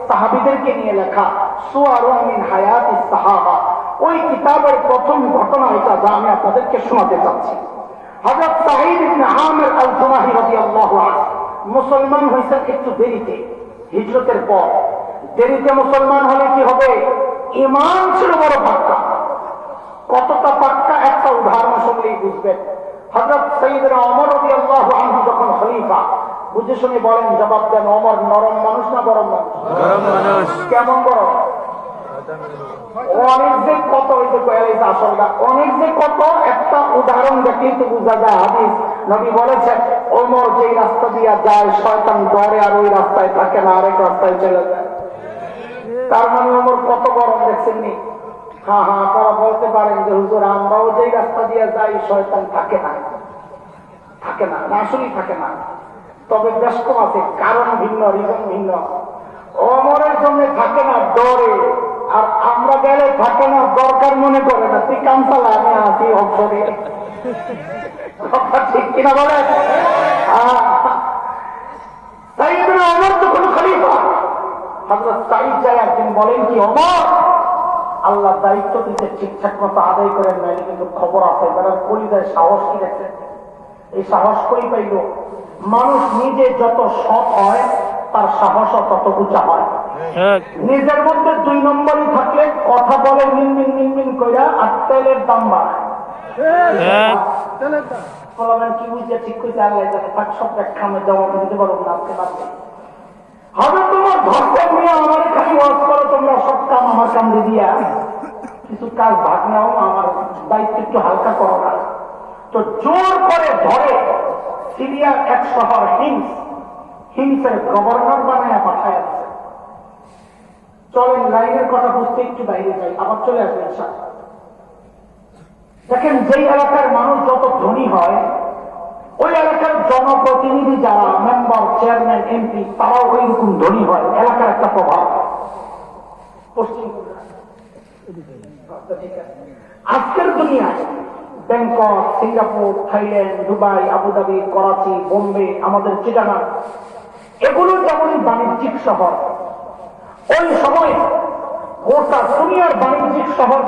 সাহাবীদেরকে নিয়ে লেখা সুয়ারুম মিন হায়াতিস সাহাবা, ওই কিতাবের প্রথম ঘটনা এটা, যা আমি আপনাদেরকে শোনাতে চাচ্ছি। হযরত সাঈদ ইবনে আমির আল-জুমাহি রাদিয়াল্লাহু আনহু মুসলমান হয়েছেন একটু দেরিতে, হিজরতের পর। দেরিতে মুসলমান হলে কি হবে? ঈমান ছিল বড় পাক্কা। কতটা পাক্কা একটা উদাহরণ শুনলেই বুঝবেন। হযরত সাইয়েদনা ওমর রাদিয়াল্লাহু আনহু যখন খলিফা, বুঝে শুনে বলেন, জবাব দেন। ওমর নরম মানুষ না গরম মানুষ? গরম মানুষ। কেমন গরম? অনেক যে কত, ওই যে কয়েছে আসলটা অনেক যে কত, একটা উদাহরণ দেখলেই তো বোঝা যায়। হাদিস নবী বলেছেন, ওমর যেই রাস্তা দিয়া যায় শয়তান ডরে আর ওই রাস্তায় থাকে না, আরেক রাস্তায় চলে যায়। তার মানে ওমর কত গরম দেখছেন নি? হ্যাঁ হ্যাঁ, আপনারা বলতে পারেন যে হুজুর আমরাও যেই রাস্তা দিয়ে যাই শয়তান থাকে না, থাকে না, আসলেই থাকে না। তবে ব্যস্ত আছে, কারণ ভিন্ন, রিজন ভিন্ন। ওমরের জন্য থাকে না, ডরে। আর আমরা গেলে থাকে না, দরকার মনে করে না। তুই কাম চালা, আমি আছি অবসরে। ঠিক কিনা বলেন? সাইয়েদনা ওমর তখন খলিফা। হযরত সাঈদ যায় একদিন বলেন কি, ওমর আল্লাহ দায়িত্ব দিতে ঠিকঠাক মতো আদায় করেন নাই, কিন্তু খবর আছে বেড়ার কলিজায় সাহস কি দেখছেন? এই সাহস কই পাইল? মানুষ নিজে যত সৎ হয় তার সাহসও তত উঁচা হয়। নিজের মধ্যে 2 নম্বরই থাকলে কথা বলে মিনমিন মিনমিন কইরা, আর তেলের দাম বাড়ায়। বলবেন কি বুঝে ঠিক কইতে, আল্লাহ জানে। তার সব ব্যাখ্যা আমি জবাব দিতে পারবো না, আজকে বাদ দিই। হবে তোমার ধর্মের নিয়ে আমার খালি ওয়াজ করো, তোমরা সব কাম আমার কামড়ে দিয়া, কিছু কাজ ভাগ নাও, আমার দায়িত্ব একটু হালকা করো না। তো জোর করে ধরে সিরিয়ার এক শহর হিমসের গভর্নর বানায় পাঠায় আছে। চলেন লাইনের কথা বুঝতে একটু বাইরে যাই, আবার চলে আসবেন সাথে। দেখেন, যেই এলাকার মানুষ যত ধনী হয়, ওই এলাকার জনপ্রতিনিধি যারা মেম্বার, চেয়ারম্যান, এমপি, তারাও ওই রকম ধনী হয়। এলাকার একটা প্রভাব। পশ্চিম আজকের দুনিয়ায় Bangkok, Singapore, Thailand, Dubai, Abu Dhabi, Karachi, Bombay, আমাদের চিটাগাং, এগুলো যেমন বাণিজ্যিক শহর। ওই সময় গোটা দুনিয়ার বাণিজ্যিক শহর